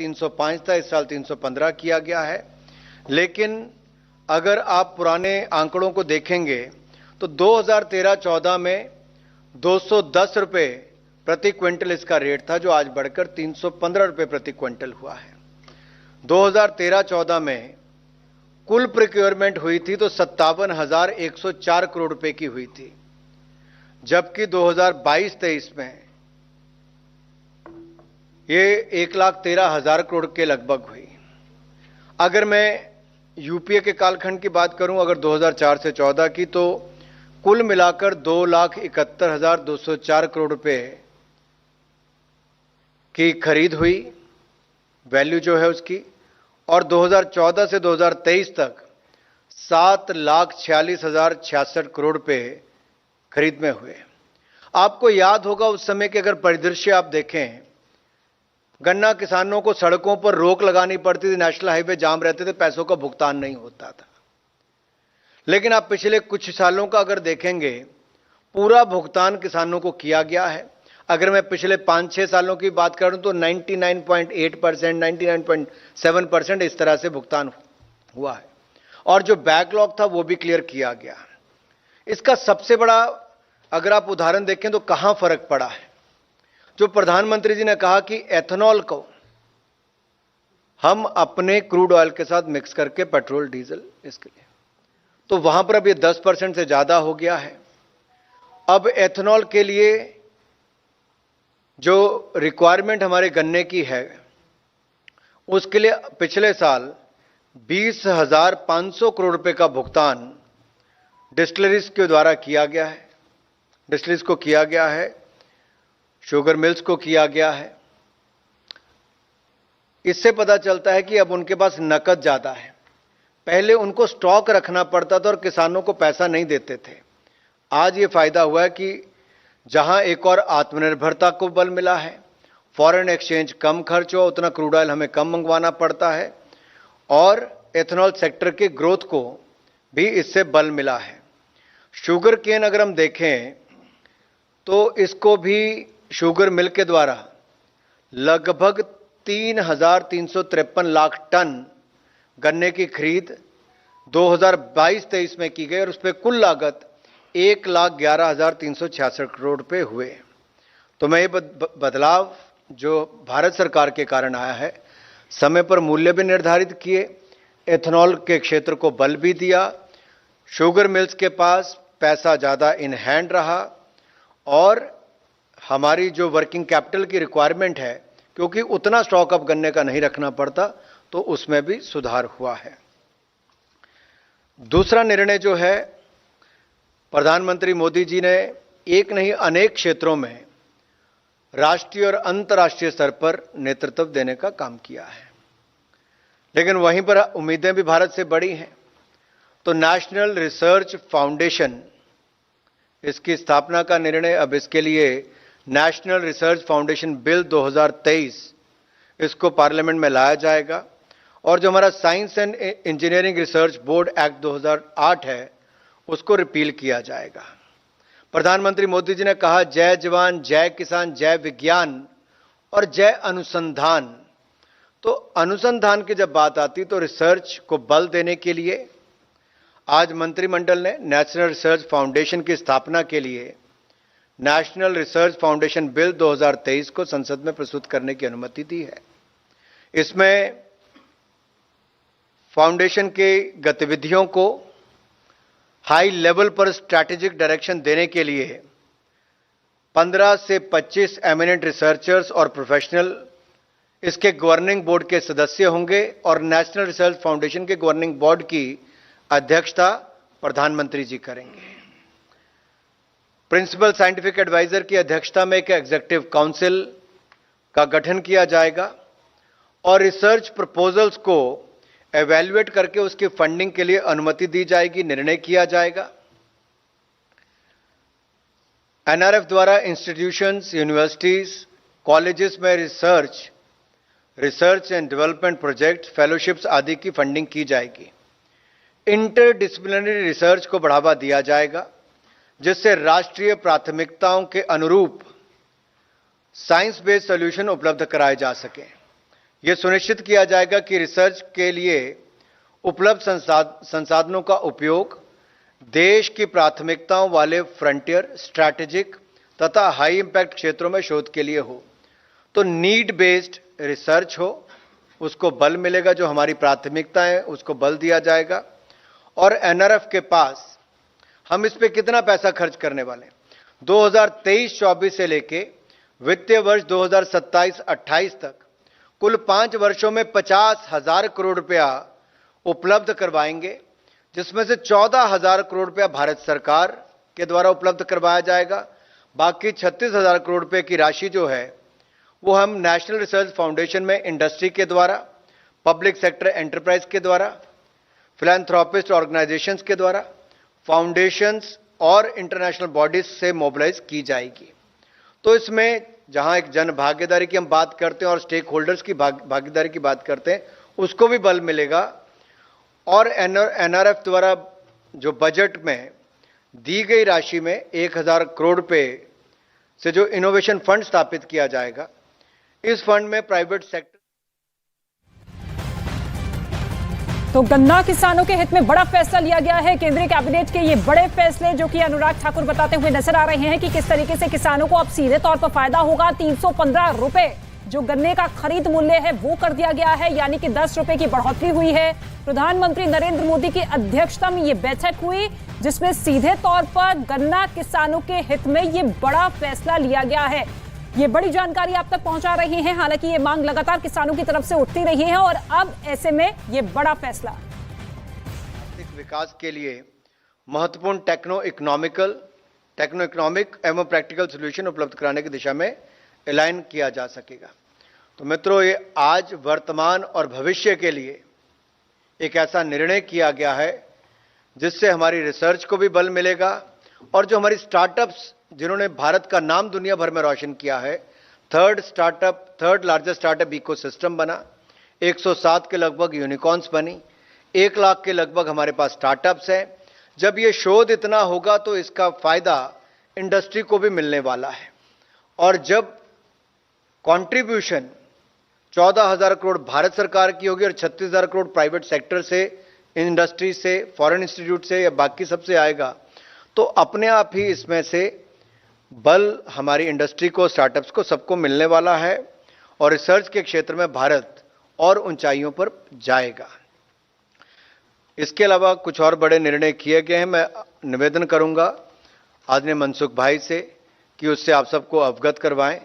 305 था, इस साल 315 किया गया है। लेकिन अगर आप पुराने आंकड़ों को देखेंगे तो 2013-14 में 210 रुपए प्रति क्विंटल इसका रेट था, जो आज बढ़कर 315 रुपए प्रति क्विंटल हुआ है। 2013-14 में कुल प्रोक्योरमेंट हुई थी तो 57,104 करोड़ रुपए की हुई थी, जबकि 2022-23 में ये 1,13,000 करोड़ के लगभग हुई। अगर मैं यूपीए के कालखंड की बात करूं, अगर 2004 से 14 की, तो कुल मिलाकर 2,71,204 करोड़ रुपए की खरीद हुई, वैल्यू जो है उसकी, और 2014 से 2023 तक 7,46,066 करोड़ रुपए खरीद में हुए। आपको याद होगा उस समय के अगर परिदृश्य आप देखें, गन्ना किसानों को सड़कों पर रोक लगानी पड़ती थी, नेशनल हाईवे जाम रहते थे, पैसों का भुगतान नहीं होता था। लेकिन आप पिछले कुछ सालों का अगर देखेंगे, पूरा भुगतान किसानों को किया गया है। अगर मैं पिछले 5-6 सालों की बात करूं तो 99.8%, 99.7% इस तरह से भुगतान हुआ है, और जो बैकलॉग था वो भी क्लियर किया गया। इसका सबसे बड़ा अगर आप उदाहरण देखें तो कहां फर्क पड़ा है, जो प्रधानमंत्री जी ने कहा कि एथेनॉल को हम अपने क्रूड ऑयल के साथ मिक्स करके पेट्रोल डीजल इसके लिए, तो वहां पर अब ये 10% से ज्यादा हो गया है। अब एथेनॉल के लिए जो रिक्वायरमेंट हमारे गन्ने की है, उसके लिए पिछले साल 20,500 करोड़ रुपए का भुगतान डिस्टिलरीज के द्वारा किया गया है, डिस्टिलरीज को किया गया है, शुगर मिल्स को किया गया है। इससे पता चलता है कि अब उनके पास नकद ज्यादा है। पहले उनको स्टॉक रखना पड़ता था और किसानों को पैसा नहीं देते थे। आज ये फायदा हुआ है कि जहां एक और आत्मनिर्भरता को बल मिला है, फॉरेन एक्सचेंज कम खर्च हुआ, उतना क्रूड ऑयल हमें कम मंगवाना पड़ता है, और एथेनॉल सेक्टर के ग्रोथ को भी इससे बल मिला है। शुगर केन अगर हम देखें तो इसको भी शुगर मिल के द्वारा लगभग 3,353 लाख टन गन्ने की खरीद 2022-23 में की गई, और उस पर कुल लागत 1,11,366 करोड़ रुपए हुए। तो मैं ये बदलाव जो भारत सरकार के कारण आया है, समय पर मूल्य भी निर्धारित किए, एथेनॉल के क्षेत्र को बल भी दिया, शुगर मिल्स के पास पैसा ज़्यादा इन हैंड रहा, और हमारी जो वर्किंग कैपिटल की रिक्वायरमेंट है, क्योंकि उतना स्टॉक अब गन्ने का नहीं रखना पड़ता, तो उसमें भी सुधार हुआ है। दूसरा निर्णय जो है, प्रधानमंत्री मोदी जी ने एक नहीं अनेक क्षेत्रों में राष्ट्रीय और अंतर्राष्ट्रीय स्तर पर नेतृत्व देने का काम किया है, लेकिन वहीं पर उम्मीदें भी भारत से बड़ी हैं। तो नेशनल रिसर्च फाउंडेशन, इसकी स्थापना का निर्णय, अब इसके लिए नेशनल रिसर्च फाउंडेशन बिल 2023 इसको पार्लियामेंट में लाया जाएगा, और जो हमारा science and engineering research board act 2008 है, उसको रिपील किया जाएगा। प्रधानमंत्री मोदी जी ने कहा, जय जवान, जय किसान, जय विज्ञान और जय अनुसंधान। तो अनुसंधान की जब बात आती तो रिसर्च को बल देने के लिए आज मंत्रिमंडल ने नेशनल रिसर्च फाउंडेशन की स्थापना के लिए नेशनल रिसर्च फाउंडेशन बिल 2023 को संसद में प्रस्तुत करने की अनुमति दी है। इसमें फाउंडेशन के गतिविधियों को हाई लेवल पर स्ट्रैटेजिक डायरेक्शन देने के लिए 15 से 25 एमिनेंट रिसर्चर्स और प्रोफेशनल इसके गवर्निंग बोर्ड के सदस्य होंगे, और नेशनल रिसर्च फाउंडेशन के गवर्निंग बोर्ड की अध्यक्षता प्रधानमंत्री जी करेंगे। प्रिंसिपल साइंटिफिक एडवाइजर की अध्यक्षता में एक एग्जीक्यूटिव काउंसिल का गठन किया जाएगा, और रिसर्च प्रपोजल्स को एवेल्युएट करके उसकी फंडिंग के लिए अनुमति दी जाएगी, निर्णय किया जाएगा। एनआरएफ द्वारा इंस्टीट्यूशंस, यूनिवर्सिटीज, कॉलेजेस में research and development project, fellowships आदि की फंडिंग की जाएगी। इंटरडिसिप्लिनरी रिसर्च को बढ़ावा दिया जाएगा, जिससे राष्ट्रीय प्राथमिकताओं के अनुरूप साइंस बेस्ड सॉल्यूशन उपलब्ध कराए जा सके। यह सुनिश्चित किया जाएगा कि रिसर्च के लिए उपलब्ध संसाधनों का उपयोग देश की प्राथमिकताओं वाले फ्रंटियर, स्ट्रैटेजिक तथा हाई इंपैक्ट क्षेत्रों में शोध के लिए हो। तो नीड बेस्ड रिसर्च हो, उसको बल मिलेगा, जो हमारी प्राथमिकता है उसको बल दिया जाएगा। और एनआरएफ के पास हम इस पे कितना पैसा खर्च करने वाले हैं, 2023-24 से लेके वित्तीय वर्ष 2027-28 तक कुल 5 वर्षों में 50,000 करोड़ रुपया उपलब्ध करवाएंगे, जिसमें से 14,000 करोड़ रुपया भारत सरकार के द्वारा उपलब्ध करवाया जाएगा। बाकी 36,000 करोड़ रुपए की राशि जो है वो हम नेशनल रिसर्च फाउंडेशन में इंडस्ट्री के द्वारा, पब्लिक सेक्टर एंटरप्राइज के द्वारा, फिलैंथ्रोपिस्ट ऑर्गेनाइजेशंस के द्वारा, फाउंडेशंस और इंटरनेशनल बॉडीज से मोबिलाइज की जाएगी। तो इसमें जहां एक जन भागीदारी की हम बात करते हैं और स्टेक होल्डर्स की भागीदारी की बात करते हैं, उसको भी बल मिलेगा। और एनआरएफ द्वारा जो बजट में दी गई राशि में 1,000 करोड़ रुपए से जो इनोवेशन फंड स्थापित किया जाएगा, इस फंड में प्राइवेट सेक्टर। तो गन्ना किसानों के हित में बड़ा फैसला लिया गया है। केंद्रीय कैबिनेट के ये बड़े फैसले जो कि अनुराग ठाकुर बताते हुए नजर आ रहे हैं कि किस तरीके से किसानों को अब सीधे तौर पर फायदा होगा। 315 रुपए जो गन्ने का खरीद मूल्य है वो कर दिया गया है, यानी कि 10 रुपए की बढ़ोतरी हुई है। प्रधानमंत्री नरेंद्र मोदी की अध्यक्षता में ये बैठक हुई, जिसमें सीधे तौर पर गन्ना किसानों के हित में ये बड़ा फैसला लिया गया है। ये बड़ी जानकारी आप तक पहुंचा रहे हैं। हालांकि ये मांग लगातार किसानों की तरफ से उठती रही है और अब ऐसे में ये बड़ा फैसला आर्थिक विकास के लिए महत्वपूर्ण टेक्नो इकोनॉमिक एवं प्रैक्टिकल सॉल्यूशन उपलब्ध कराने की दिशा में एलाइन किया जा सकेगा। तो मित्रों, ये आज वर्तमान और भविष्य के लिए एक ऐसा निर्णय किया गया है जिससे हमारी रिसर्च को भी बल मिलेगा और जो हमारी स्टार्टअप्स जिन्होंने भारत का नाम दुनिया भर में रोशन किया है, थर्ड लार्जेस्ट स्टार्टअप इकोसिस्टम बना, 107 के लगभग यूनिकॉर्न्स बनी, 1 लाख के लगभग हमारे पास स्टार्टअप्स हैं। जब ये शोध इतना होगा तो इसका फायदा इंडस्ट्री को भी मिलने वाला है। और जब कंट्रीब्यूशन 14,000 करोड़ भारत सरकार की होगी और 36,000 करोड़ प्राइवेट सेक्टर से, इंडस्ट्री से, फॉरेन इंस्टीट्यूट से या बाकी सबसे आएगा, तो अपने आप ही इसमें से बल हमारी इंडस्ट्री को, स्टार्टअप्स को, सबको मिलने वाला है और रिसर्च के क्षेत्र में भारत और ऊंचाइयों पर जाएगा। इसके अलावा कुछ और बड़े निर्णय किए गए हैं। मैं निवेदन करूंगा आदरणीय मनसुख भाई से कि उससे आप सबको अवगत करवाएं।